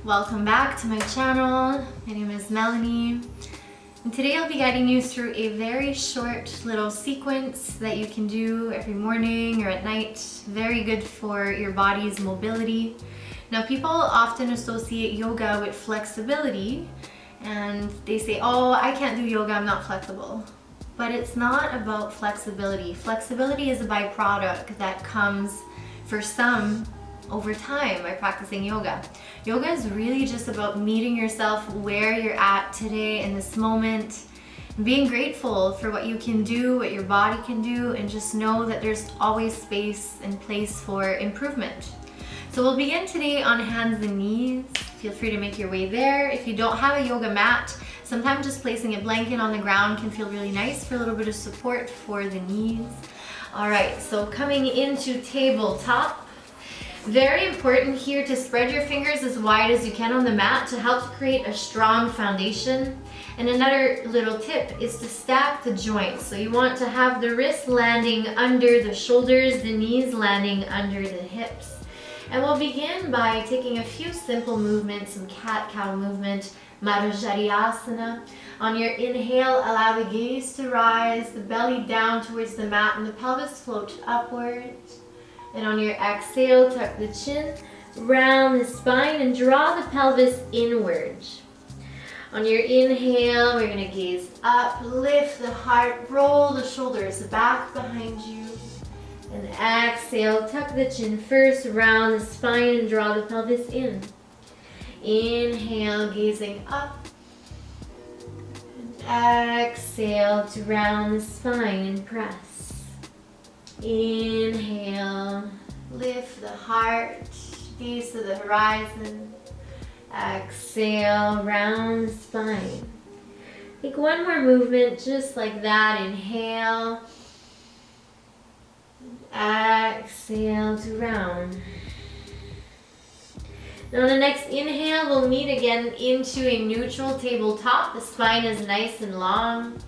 Welcome back to my channel. My name is Melanie, and today I'll be guiding you through a very short little sequence that you can do every morning or at night. Very good for your body's mobility. Now, people often associate yoga with flexibility, and they say, oh, I can't do yoga, I'm not flexible. But it's not about flexibility. Flexibility is a byproduct that comes for some over time by practicing yoga. Yoga is really just about meeting yourself where you're at today in this moment, and being grateful for what you can do, what your body can do, and just know that there's always space and place for improvement. So we'll begin today on hands and knees. Feel free to make your way there. If you don't have a yoga mat, sometimes just placing a blanket on the ground can feel really nice for a little bit of support for the knees. All right, so coming into tabletop. Very important here to spread your fingers as wide as you can on the mat to help create a strong foundation. And another little tip is to stack the joints. So you want to have the wrists landing under the shoulders, the knees landing under the hips. And we'll begin by taking a few simple movements, some cat-cow movement, Marjaryasana. On your inhale, allow the gaze to rise, the belly down towards the mat, and the pelvis float upwards. And on your exhale, tuck the chin, round the spine, and draw the pelvis inwards. On your inhale, we're going to gaze up, lift the heart, roll the shoulders back behind you. And exhale, tuck the chin first, round the spine, and draw the pelvis in. Inhale, gazing up. And exhale to round the spine and press. Inhale, lift the heart, gaze to the horizon. Exhale, round the spine. Take one more movement just like that. Inhale. Exhale to round. Now on the next inhale, we'll meet again into a neutral tabletop. The spine is nice and long.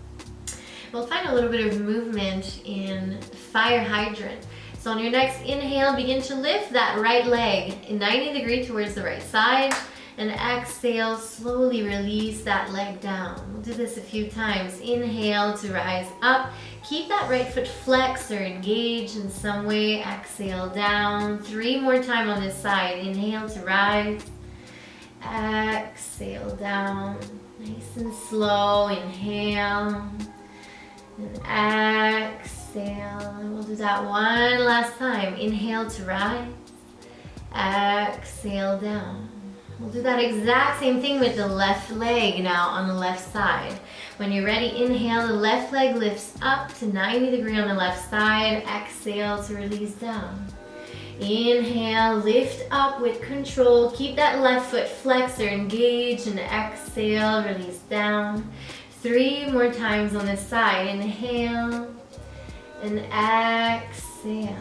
We'll find a little bit of movement in fire hydrant. So on your next inhale, begin to lift that right leg in 90 degrees towards the right side. And exhale, slowly release that leg down. We'll do this a few times. Inhale to rise up. Keep that right foot flexed or engaged in some way. Exhale down. 3 more times on this side. Inhale to rise. Exhale down. Nice and slow. Inhale. And exhale. We'll do that one last time. Inhale to rise. Exhale down. We'll do that exact same thing with the left leg now on the left side. When you're ready, inhale, the left leg lifts up to 90 degrees on the left side. Exhale to release down. Inhale, lift up with control. Keep that left foot flexed or engaged, and exhale, release down. 3 more times on this side. Inhale and exhale.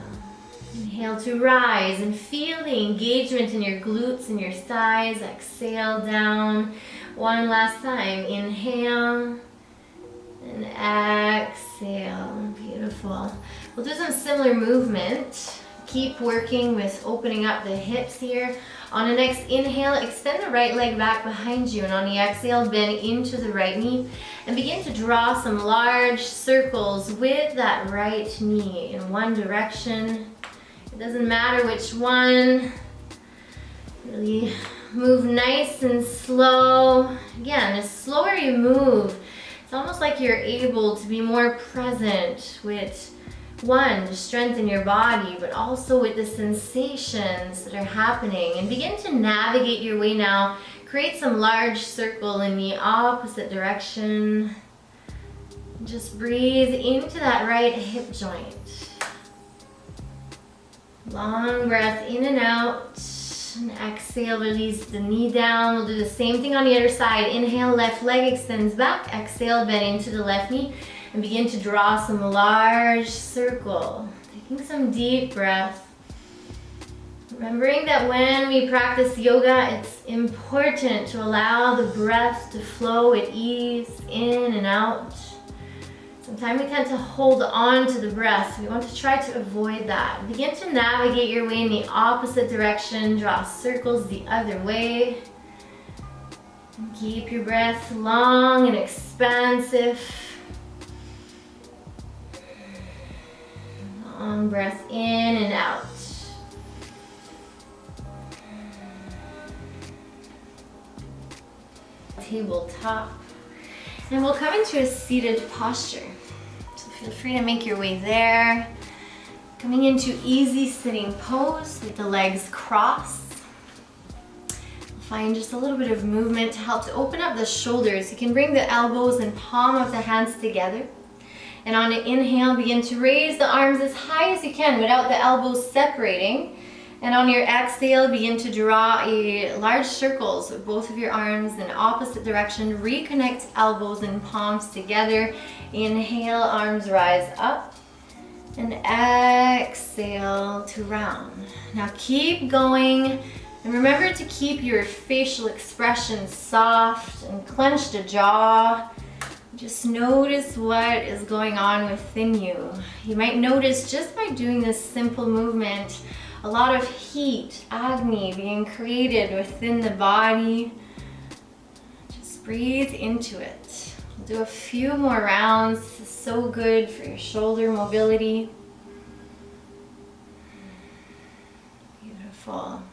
Inhale to rise and feel the engagement in your glutes and your thighs. Exhale down. One last time. Inhale and exhale. Beautiful. We'll do some similar movement. Keep working with opening up the hips here. On the next inhale, extend the right leg back behind you, and on the exhale, bend into the right knee and begin to draw some large circles with that right knee in one direction. It doesn't matter which one. Really move nice and slow. Again, the slower you move, it's almost like you're able to be more present with one, to strengthen your body, but also with the sensations that are happening. And begin to navigate your way now. Create some large circle in the opposite direction. Just breathe into that right hip joint. Long breath in and out. And exhale, release the knee down. We'll do the same thing on the other side. Inhale, left leg extends back. Exhale, bend into the left knee. And begin to draw some large circle. Taking some deep breath. Remembering that when we practice yoga, it's important to allow the breath to flow at ease in and out. Sometimes we tend to hold on to the breath. We want to try to avoid that. Begin to navigate your way in the opposite direction. Draw circles the other way. And keep your breath long and expansive. Long breath in and out. Tabletop. And we'll come into a seated posture. So feel free to make your way there. Coming into easy sitting pose with the legs crossed. Find just a little bit of movement to help to open up the shoulders. You can bring the elbows and palm of the hands together. And on an inhale, begin to raise the arms as high as you can without the elbows separating. And on your exhale, begin to draw a large circles with both of your arms in opposite direction. Reconnect elbows and palms together. Inhale, arms rise up. And exhale to round. Now keep going. And remember to keep your facial expression soft and clench the jaw. Just notice what is going on within you. You might notice just by doing this simple movement, a lot of heat, agni being created within the body. Just breathe into it. We'll do a few more rounds. This is so good for your shoulder mobility. Beautiful.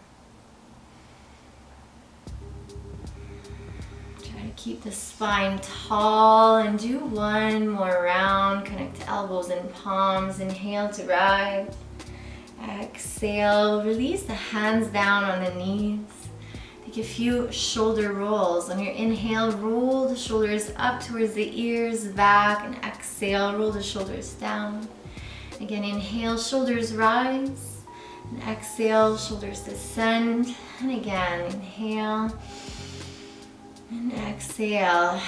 Keep the spine tall and do one more round. Connect elbows and palms. Inhale to rise. Exhale, release the hands down on the knees. Take a few shoulder rolls. On your inhale, roll the shoulders up towards the ears, back, and exhale, roll the shoulders down. Again, inhale, shoulders rise. And exhale, shoulders descend. And again, inhale. And exhale.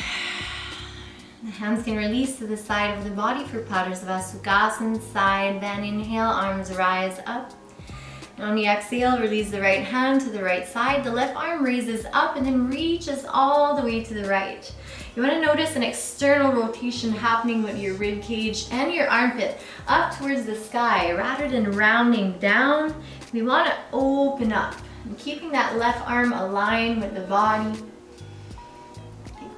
The hands can release to the side of the body for Padmasana Sukhasana side. Then inhale, arms rise up. And on the exhale, release the right hand to the right side. The left arm raises up and then reaches all the way to the right. You want to notice an external rotation happening with your rib cage and your armpit up towards the sky. Rather than rounding down, we want to open up. And keeping that left arm aligned with the body.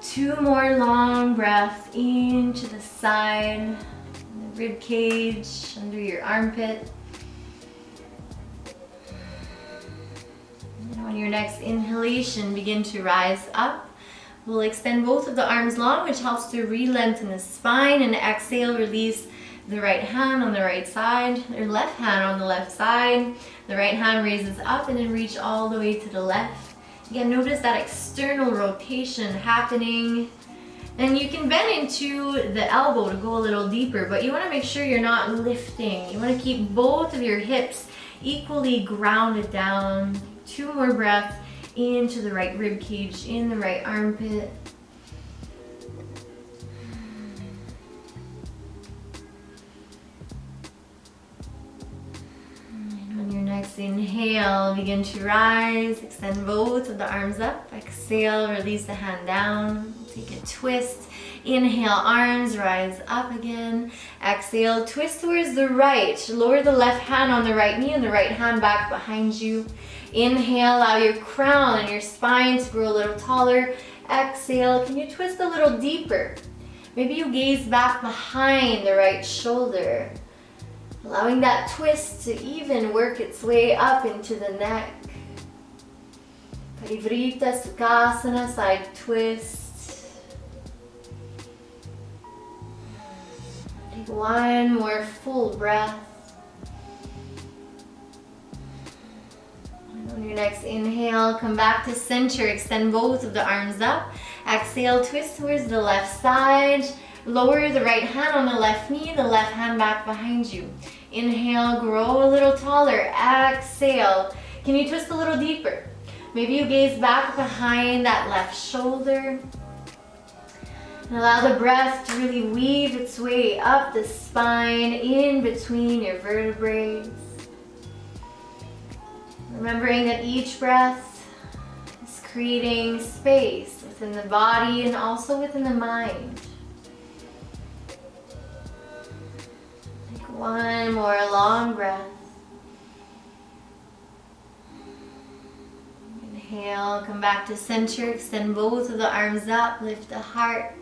Two more long breaths into the side, the rib cage, under your armpit. And on your next inhalation, begin to rise up. We'll extend both of the arms long, which helps to re-lengthen the spine. And exhale, release the right hand on the right side, or left hand on the left side. The right hand raises up and then reach all the way to the left. Again, notice that external rotation happening. And you can bend into the elbow to go a little deeper, but you want to make sure you're not lifting. You want to keep both of your hips equally grounded down. Two more breaths into the right rib cage, in the right armpit. Next inhale, begin to rise, extend both of the arms up. Exhale, release the hand down, take a twist. Inhale, arms rise up again. Exhale, twist towards the right. Lower the left hand on the right knee and the right hand back behind you. Inhale, allow your crown and your spine to grow a little taller. Exhale, can you twist a little deeper? Maybe you gaze back behind the right shoulder. Allowing that twist to even work its way up into the neck. Parivrita Sukhasana, side twist. Take one more full breath. And on your next inhale, come back to center. Extend both of the arms up. Exhale, twist towards the left side. Lower the right hand on the left knee, the left hand back behind you. Inhale, grow a little taller. Exhale. Can you twist a little deeper? Maybe you gaze back behind that left shoulder. And allow the breath to really weave its way up the spine, in between your vertebrae. Remembering that each breath is creating space within the body and also within the mind. One more long breath. Inhale, come back to center, extend both of the arms up, lift the heart.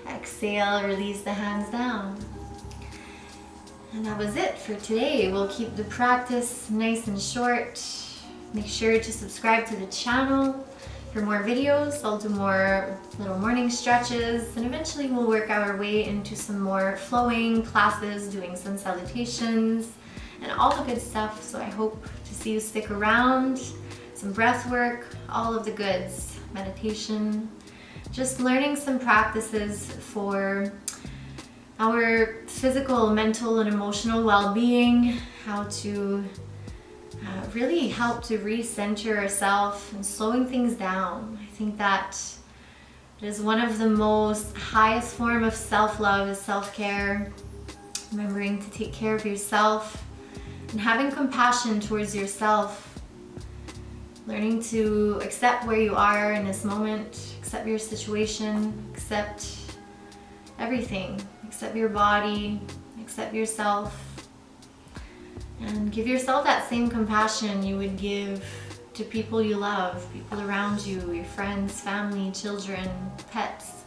Exhale, release the hands down. And that was it for today. We'll keep the practice nice and short. Make sure to subscribe to the channel for more videos. I'll do more little morning stretches, and eventually we'll work our way into some more flowing classes, doing sun salutations and all the good stuff. So I hope to see you stick around. Some breath work, all of the goods, meditation, just learning some practices for our physical, mental, and emotional well-being, how to really help to recenter ourselves and slowing things down. I think that it is one of the most highest form of self-love is self-care, remembering to take care of yourself and having compassion towards yourself. Learning to accept where you are in this moment, accept your situation, accept everything, accept your body, accept yourself, and give yourself that same compassion you would give to people you love, people around you, your friends, family, children, pets.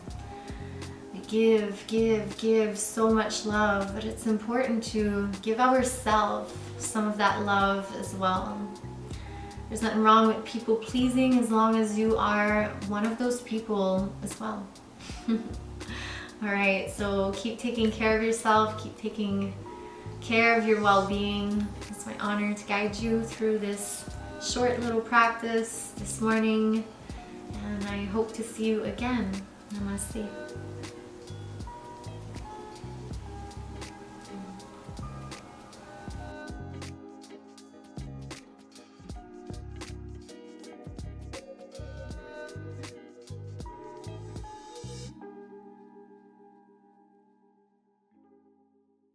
We give so much love, but it's important to give ourselves some of that love as well. There's nothing wrong with people pleasing as long as you are one of those people as well. All right, so keep taking care of yourself, keep taking care of your well-being. It's my honor to guide you through this short little practice this morning, and I hope to see you again. Namaste.